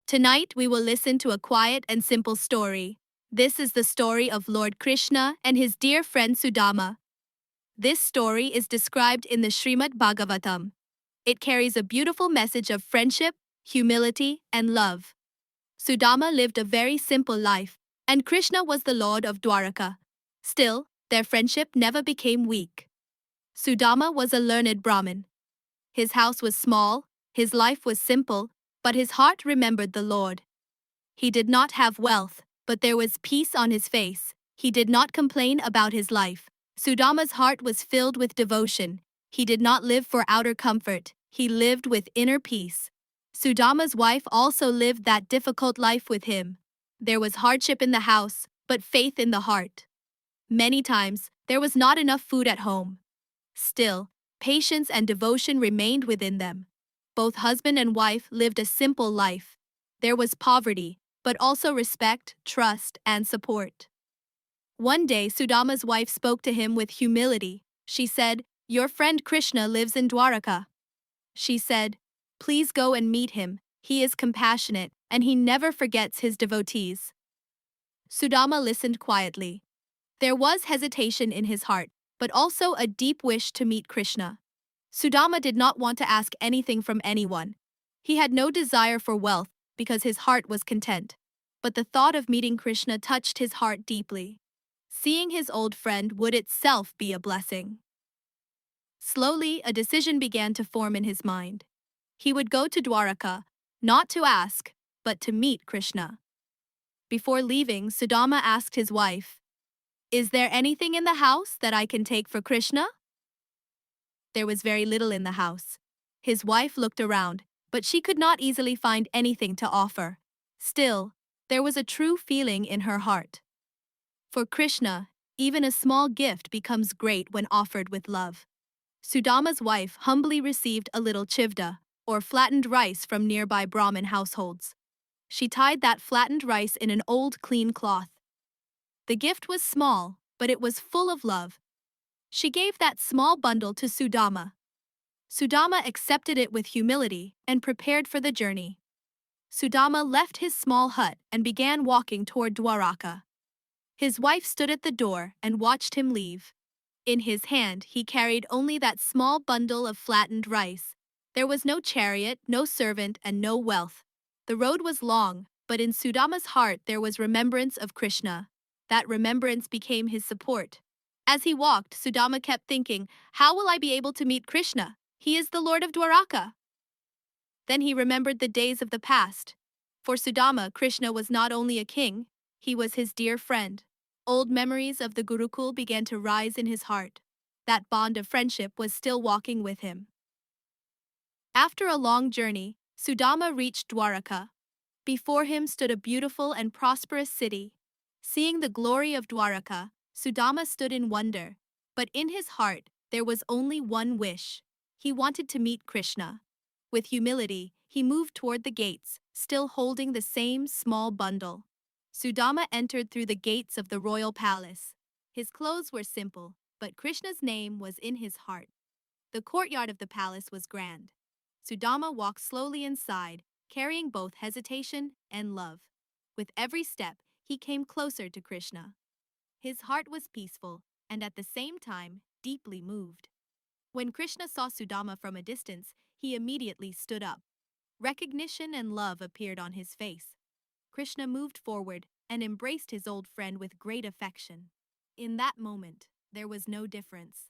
Tonight we will listen to a quiet and simple story. This is the story of Lord Krishna and his dear friend Sudama. This story is described in the Srimad Bhagavatam. It carries a beautiful message of friendship, humility, and love. Sudama lived a very simple life, and Krishna was the Lord of Dwarka. Still, their friendship never became weak. Sudama was a learned Brahmin. His house was small, his life was simple, but his heart remembered the Lord. He did not have wealth, but there was peace on his face. He did not complain about his life. Sudama's heart was filled with devotion. He did not live for outer comfort. He lived with inner peace. Sudama's wife also lived that difficult life with him. There was hardship in the house, but faith in the heart. Many times, there was not enough food at home. Still, patience and devotion remained within them. Both husband and wife lived a simple life. There was poverty, but also respect, trust, and support. One day, Sudama's wife spoke to him with humility. She said, "Your friend Krishna lives in Dwarka." She said, "Please go and meet him. He is compassionate, and he never forgets his devotees." Sudama listened quietly. There was hesitation in his heart, but also a deep wish to meet Krishna. Sudama did not want to ask anything from anyone. He had no desire for wealth because his heart was content. But the thought of meeting Krishna touched his heart deeply. Seeing his old friend would itself be a blessing. Slowly, a decision began to form in his mind. He would go to Dwarka, not to ask, but to meet Krishna. Before leaving, Sudama asked his wife, "Is there anything in the house that I can take for Krishna?" There was very little in the house. His wife looked around, but she could not easily find anything to offer. Still, there was a true feeling in her heart. For Krishna, even a small gift becomes great when offered with love. Sudama's wife humbly received a little chivda, or flattened rice from nearby Brahmin households. She tied that flattened rice in an old clean cloth. The gift was small, but it was full of love. She gave that small bundle to Sudama. Sudama accepted it with humility and prepared for the journey. Sudama left his small hut and began walking toward Dwarka. His wife stood at the door and watched him leave. In his hand, he carried only that small bundle of flattened rice. There was no chariot, no servant, and no wealth. The road was long, but in Sudama's heart there was remembrance of Krishna. That remembrance became his support. As he walked, Sudama kept thinking, "How will I be able to meet Krishna? He is the Lord of Dwarka." Then he remembered the days of the past. For Sudama, Krishna was not only a king, he was his dear friend. Old memories of the Gurukul began to rise in his heart. That bond of friendship was still walking with him. After a long journey, Sudama reached Dwarka. Before him stood a beautiful and prosperous city. Seeing the glory of Dwarka, Sudama stood in wonder. But in his heart, there was only one wish. He wanted to meet Krishna. With humility, he moved toward the gates, still holding the same small bundle. Sudama entered through the gates of the royal palace. His clothes were simple, but Krishna's name was in his heart. The courtyard of the palace was grand. Sudama walked slowly inside, carrying both hesitation and love. With every step, he came closer to Krishna. His heart was peaceful, and at the same time, deeply moved. When Krishna saw Sudama from a distance, he immediately stood up. Recognition and love appeared on his face. Krishna moved forward and embraced his old friend with great affection. In that moment, there was no difference.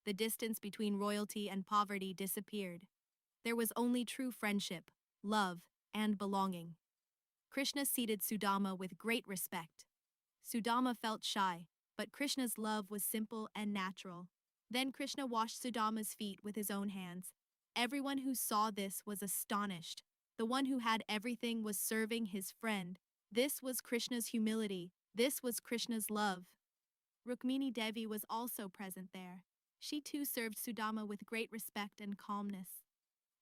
The distance between royalty and poverty disappeared. There was only true friendship, love, and belonging. Krishna seated Sudama with great respect. Sudama felt shy, but Krishna's love was simple and natural. Then Krishna washed Sudama's feet with his own hands. Everyone who saw this was astonished. The one who had everything was serving his friend. This was Krishna's humility. This was Krishna's love. Rukmini Devi was also present there. She too served Sudama with great respect and calmness.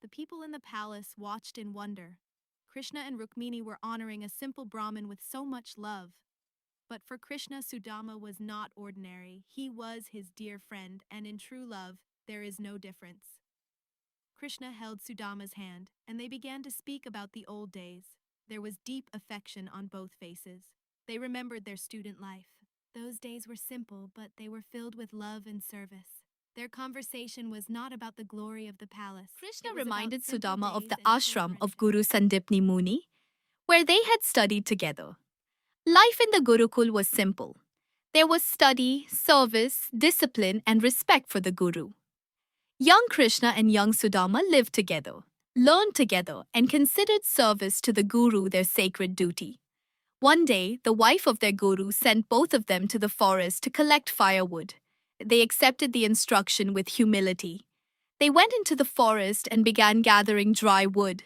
The people in the palace watched in wonder. Krishna and Rukmini were honoring a simple Brahmin with so much love. But for Krishna, Sudama was not ordinary. He was his dear friend, and in true love, there is no difference. Krishna held Sudama's hand, and they began to speak about the old days. There was deep affection on both faces. They remembered their student life. Those days were simple, but they were filled with love and service. Their conversation was not about the glory of the palace. Krishna reminded Sudama of the ashram of Guru Sandipni Muni, where they had studied together. Life in the Gurukul was simple. There was study, service, discipline, and respect for the Guru. Young Krishna and young Sudama lived together, learned together, and considered service to the Guru their sacred duty. One day, the wife of their Guru sent both of them to the forest to collect firewood. They accepted the instruction with humility. They went into the forest and began gathering dry wood.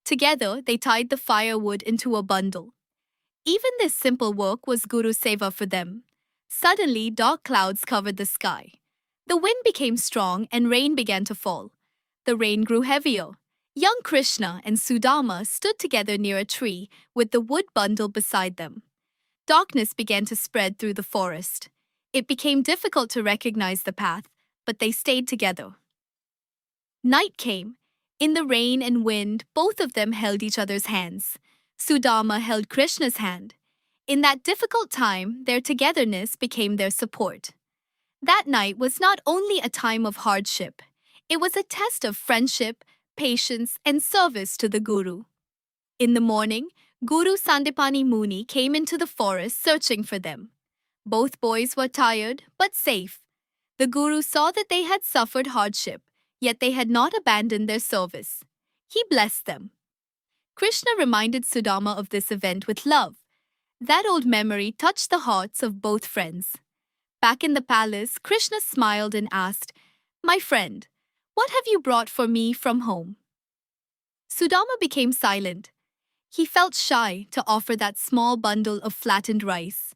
Together, they tied the firewood into a bundle. Even this simple work was Guru Seva for them. Suddenly, dark clouds covered the sky. The wind became strong and rain began to fall. The rain grew heavier. Young Krishna and Sudama stood together near a tree with the wood bundle beside them. Darkness began to spread through the forest. It became difficult to recognize the path, but they stayed together. Night came. In the rain and wind, both of them held each other's hands. Sudama held Krishna's hand. In that difficult time, their togetherness became their support. That night was not only a time of hardship, it was a test of friendship, patience, and service to the Guru. In the morning, Guru Sandipani Muni came into the forest searching for them. Both boys were tired, but safe. The Guru saw that they had suffered hardship, yet they had not abandoned their service. He blessed them. Krishna reminded Sudama of this event with love. That old memory touched the hearts of both friends. Back in the palace, Krishna smiled and asked, "My friend, what have you brought for me from home?" Sudama became silent. He felt shy to offer that small bundle of flattened rice.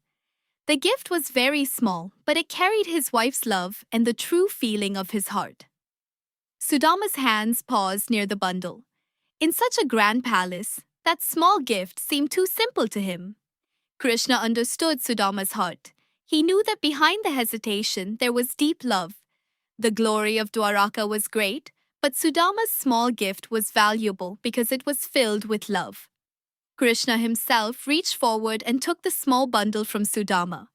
The gift was very small, but it carried his wife's love and the true feeling of his heart. Sudama's hands paused near the bundle. In such a grand palace, that small gift seemed too simple to him. Krishna understood Sudama's heart. He knew that behind the hesitation there was deep love. The glory of Dwarka was great, but Sudama's small gift was valuable because it was filled with love. Krishna himself reached forward and took the small bundle from Sudama.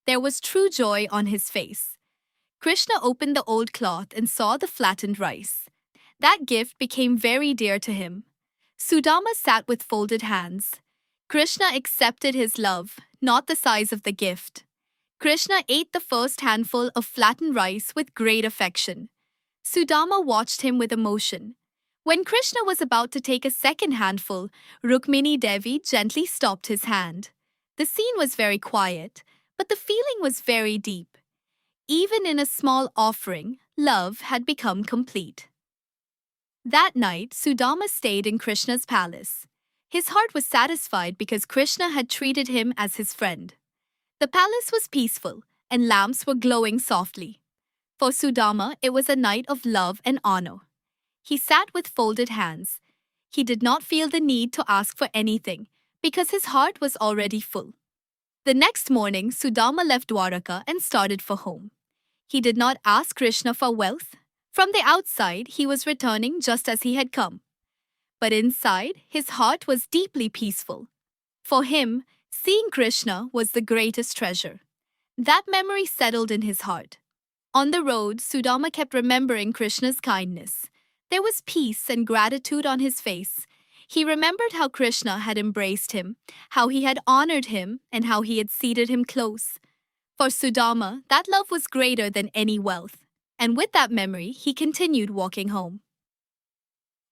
There was true joy on his face. Krishna opened the old cloth and saw the flattened rice. That gift became very dear to him. Sudama sat with folded hands. Krishna accepted his love, not the size of the gift. Krishna ate the first handful of flattened rice with great affection. Sudama watched him with emotion. When Krishna was about to take a second handful, Rukmini Devi gently stopped his hand. The scene was very quiet, but the feeling was very deep. Even in a small offering, love had become complete. That night, Sudama stayed in Krishna's palace. His heart was satisfied because Krishna had treated him as his friend. The palace was peaceful, and lamps were glowing softly. For Sudama, it was a night of love and honor. He sat with folded hands. He did not feel the need to ask for anything, because his heart was already full. The next morning, Sudama left Dwarka and started for home. He did not ask Krishna for wealth. From the outside, he was returning just as he had come. But inside, his heart was deeply peaceful. For him, seeing Krishna was the greatest treasure. That memory settled in his heart. On the road, Sudama kept remembering Krishna's kindness. There was peace and gratitude on his face. He remembered how Krishna had embraced him, how he had honored him, and how he had seated him close. For Sudama, that love was greater than any wealth. And with that memory, he continued walking home.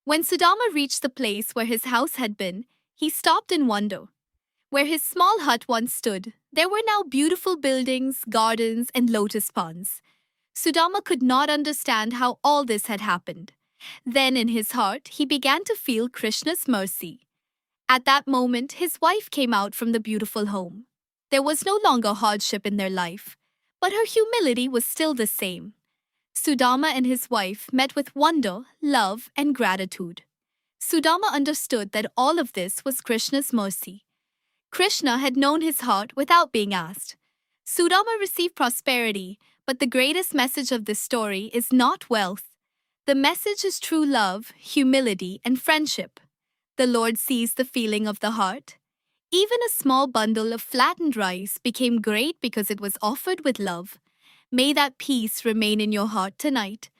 When Sudama reached the place where his house had been, he stopped in wonder. Where his small hut once stood, there were now beautiful buildings, gardens, and lotus ponds. Sudama could not understand how all this had happened. Then in his heart, he began to feel Krishna's mercy. At that moment, his wife came out from the beautiful home. There was no longer hardship in their life, but her humility was still the same. Sudama and his wife met with wonder, love, and gratitude. Sudama understood that all of this was Krishna's mercy. Krishna had known his heart without being asked. Sudama received prosperity, but the greatest message of this story is not wealth. The message is true love, humility, and friendship. The Lord sees the feeling of the heart. Even a small bundle of flattened rice became great because it was offered with love. May that peace remain in your heart tonight.